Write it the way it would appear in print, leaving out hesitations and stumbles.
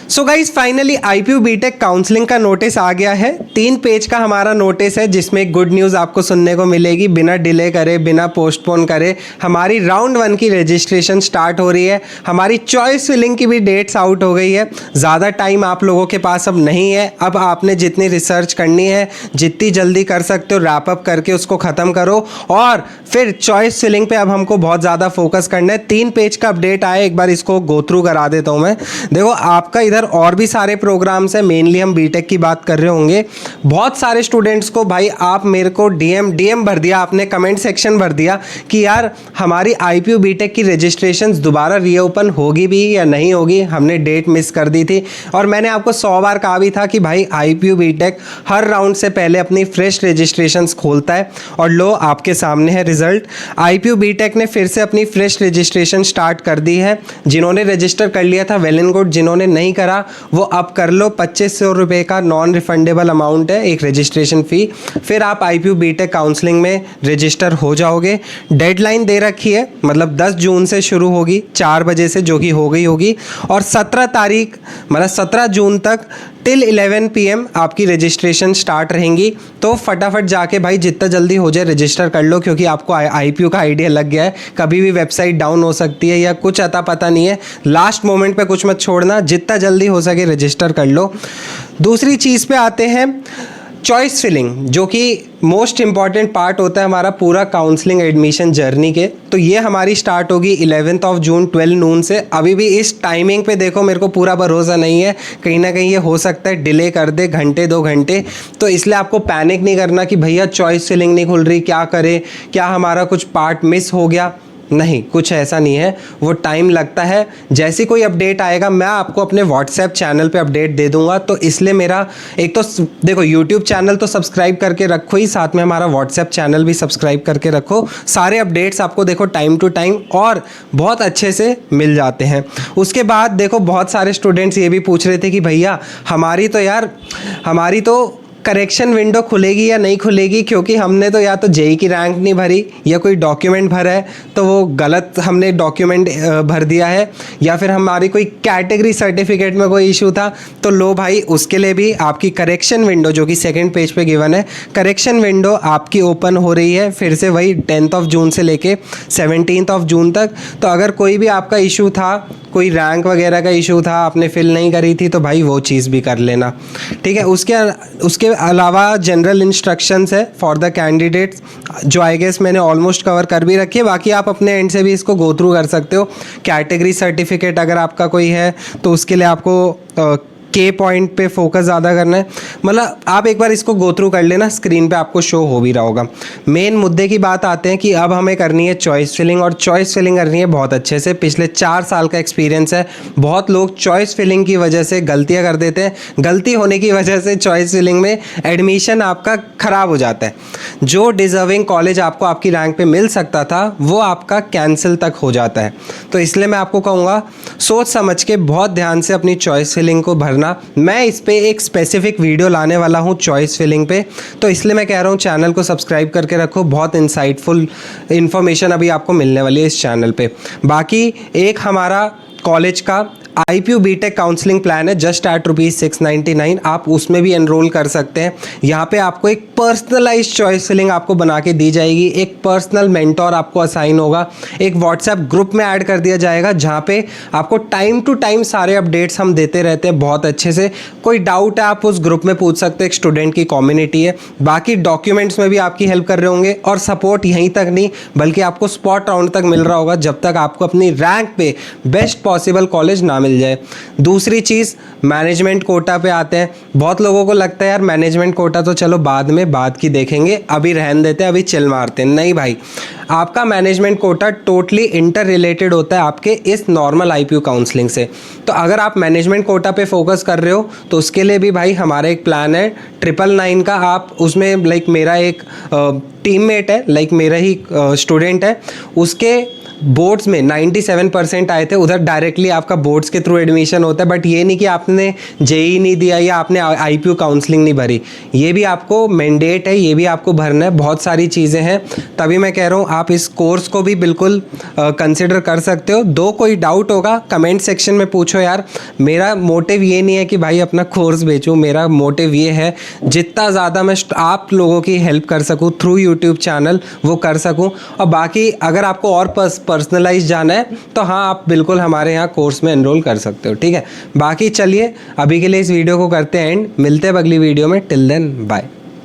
सो guys finally IPU BTech counselling का notice आ गया है। 3 पेज का हमारा नोटिस है जिसमें गुड न्यूज़ आपको सुनने को मिलेगी। बिना डिले करे, बिना पोस्टपोन करे हमारी राउंड 1 की रजिस्ट्रेशन स्टार्ट हो रही है। हमारी चॉइस फिलिंग की भी डेट्स आउट हो गई है। ज़्यादा टाइम आप लोगों के पास अब नहीं है। अब आपने जितनी रिसर्च करनी है, जितनी जल्दी कर सकते हो रैप अप करके उसको ख़त्म करो और फिर चॉइस फिलिंग पे अब हमको बहुत ज़्यादा फोकस करना है। 3 पेज का अपडेट आया, एक बार इसको गो थ्रू करा देता हूँ मैं। देखो आपका इधर और भी सारे प्रोग्राम्स हैं, मेनली हम बीटेक की बात कर रहे होंगे। बहुत सारे स्टूडेंट्स को भाई आप मेरे को डीएम भर दिया, आपने कमेंट सेक्शन भर दिया कि यार हमारी IPU बीटेक की रजिस्ट्रेशन दोबारा रीओपन होगी भी या नहीं होगी, हमने डेट मिस कर दी थी। और मैंने आपको 100 बार कहा भी था कि भाई IPU बीटेक हर राउंड से पहले अपनी फ्रेश रजिस्ट्रेशंस खोलता है। और लो आपके सामने है रिजल्ट। IPU बीटेक ने फिर से अपनी फ्रेश रजिस्ट्रेशन स्टार्ट कर दी है। जिन्होंने रजिस्टर कर लिया था वेल एंड गुड, जिन्होंने नहीं करा वो अब कर लो। 2500 रुपये का नॉन रिफंडेबल अमाउंट है एक रजिस्ट्रेशन फ़ी। फिर आप IPU बीटेक काउंसलिंग में रजिस्टर हो जाओगे। डेडलाइन दे रखी है, मतलब 10 जून से शुरू होगी 4 बजे से, जो कि हो गई होगी। और 17 तारीख मतलब 17 जून तक टिल 11 PM आपकी रजिस्ट्रेशन स्टार्ट रहेंगी। तो फटाफट जाके भाई जितना जल्दी हो जाए रजिस्टर कर लो, क्योंकि आपको IPU का आइडिया लग गया है। कभी भी वेबसाइट डाउन हो सकती है या कुछ अता पता नहीं है। लास्ट मोमेंट पे कुछ मत छोड़ना, जितना जल्दी हो सके रजिस्टर कर लो। दूसरी चीज़ पे आते हैं, चॉइस फिलिंग, जो कि मोस्ट इंपॉर्टेंट पार्ट होता है हमारा पूरा काउंसलिंग एडमिशन जर्नी के। तो ये हमारी स्टार्ट होगी 11 जून 12 नून से। अभी भी इस टाइमिंग पे देखो मेरे को पूरा भरोसा नहीं है, कहीं ना कहीं ये हो सकता है डिले कर दे घंटे 2 घंटे। तो इसलिए आपको पैनिक नहीं करना कि भैया चॉइस फिलिंग नहीं खुल रही, क्या करें, क्या हमारा कुछ पार्ट मिस हो गया। नहीं, कुछ ऐसा नहीं है, वो टाइम लगता है। जैसे कोई अपडेट आएगा मैं आपको अपने व्हाट्सएप चैनल पे अपडेट दे दूंगा। तो इसलिए मेरा एक तो देखो यूट्यूब चैनल तो सब्सक्राइब करके रखो ही, साथ में हमारा व्हाट्सएप चैनल भी सब्सक्राइब करके रखो। सारे अपडेट्स आपको देखो टाइम टू टाइम और बहुत अच्छे से मिल जाते हैं। उसके बाद देखो बहुत सारे स्टूडेंट्स ये भी पूछ रहे थे कि भैया हमारी तो करेक्शन विंडो खुलेगी या नहीं खुलेगी, क्योंकि हमने तो या तो जेई की रैंक नहीं भरी या कोई डॉक्यूमेंट भरा है तो वो गलत हमने डॉक्यूमेंट भर दिया है, या फिर हमारी कोई कैटेगरी सर्टिफिकेट में कोई इशू था। तो लो भाई उसके लिए भी आपकी करेक्शन विंडो, जो कि 2nd पेज पे गिवन है, करेक्शन विंडो आपकी ओपन हो रही है फिर से वही 10 जून से लेके 17 जून तक। तो अगर कोई भी आपका इशू था, कोई रैंक वगैरह का इशू था, आपने फिल नहीं करी थी, तो भाई वो चीज़ भी कर लेना, ठीक है। उसके अलावा जनरल इंस्ट्रक्शंस है फॉर द कैंडिडेट्स, जो आई गेस मैंने ऑलमोस्ट कवर कर भी रखी है। बाकी आप अपने एंड से भी इसको गो थ्रू कर सकते हो। कैटेगरी सर्टिफिकेट अगर आपका कोई है तो उसके लिए आपको के पॉइंट पे फोकस ज़्यादा करना है। मतलब आप एक बार इसको गो थ्रू कर लेना, स्क्रीन पे आपको शो हो भी रहा होगा। मेन मुद्दे की बात आते हैं कि अब हमें करनी है चॉइस फिलिंग, और चॉइस फिलिंग करनी है बहुत अच्छे से। पिछले 4 साल का एक्सपीरियंस है। बहुत लोग चॉइस फिलिंग की वजह से गलतियां कर देते हैं। गलती होने की वजह से चॉइस फिलिंग में एडमिशन आपका ख़राब हो जाता है। जो डिज़र्विंग कॉलेज आपको आपकी रैंक पे मिल सकता था वो आपका कैंसिल तक हो जाता है। तो इसलिए मैं आपको कहूँगा सोच समझ के बहुत ध्यान से अपनी चॉइस फिलिंग को भरना। मैं इस पे एक स्पेसिफिक वीडियो लाने वाला हूँ चॉइस फिलिंग पे, तो इसलिए मैं कह रहा हूँ चैनल को सब्सक्राइब करके रखो। बहुत इंसाइटफुल इन्फॉर्मेशन अभी आपको मिलने वाली है इस चैनल पे। बाकी एक हमारा कॉलेज का IPU बीटेक काउंसलिंग प्लान है जस्ट एट ₹699। आप उसमें भी एनरोल कर सकते हैं। यहाँ पे आपको एक पर्सनलाइज चॉइस फिलिंग आपको बना के दी जाएगी। एक पर्सनल मेंटोर आपको असाइन होगा। एक व्हाट्सएप ग्रुप में ऐड कर दिया जाएगा जहाँ पे आपको टाइम टू टाइम सारे अपडेट्स हम देते रहते हैं बहुत अच्छे से। कोई डाउट है आप उस ग्रुप में पूछ सकते हैं, एक स्टूडेंट की कम्युनिटी है। बाकी डॉक्यूमेंट्स में भी आपकी हेल्प कर रहे होंगे। और सपोर्ट यहीं तक नहीं बल्कि आपको स्पॉट राउंड तक मिल रहा होगा जब तक आपको अपनी रैंक पे बेस्ट पॉसिबल कॉलेज ना मिल जाए। दूसरी चीज़ मैनेजमेंट कोटा पे आते हैं। बहुत लोगों को लगता है यार मैनेजमेंट कोटा तो चलो बाद की देखेंगे, अभी रहन देते हैं, अभी चिल मारते हैं। नहीं भाई, आपका management quota totally inter related होता है आपके इस नॉर्मल IPU काउंसलिंग से। तो अगर आप मैनेजमेंट कोटा पे फोकस कर रहे हो तो उसके लिए भी भाई हमारा एक प्लान है 999 का। आप उसमें मेरा एक टीममेट है, मेरा ही स्टूडेंट है, उसके बोर्ड्स में 97% आए थे, उधर डायरेक्टली आपका बोर्ड्स के थ्रू एडमिशन होता है। बट ये नहीं कि आपने जेई नहीं दिया या आपने आईपीयू काउंसलिंग नहीं भरी, ये भी आपको मैंडेट है, ये भी आपको भरना है। बहुत सारी चीज़ें हैं, तभी मैं कह रहा हूँ आप इस कोर्स को भी बिल्कुल कंसिडर कर सकते हो। दो कोई डाउट होगा कमेंट सेक्शन में पूछो यार। मेरा मोटिव ये नहीं है कि भाई अपना कोर्स बेचूं, मेरा मोटिव ये है जितना ज़्यादा मैं आप लोगों की हेल्प कर सकूं थ्रू यूट्यूब चैनल वो कर सकूं। और बाकी अगर आपको और पर्सनलाइज जाना है तो हाँ, आप बिल्कुल हमारे यहाँ कोर्स में एनरोल कर सकते हो, ठीक है। बाकी चलिए अभी के लिए इस वीडियो को करते हैं एंड, मिलते हैं अगली वीडियो में। Till then bye.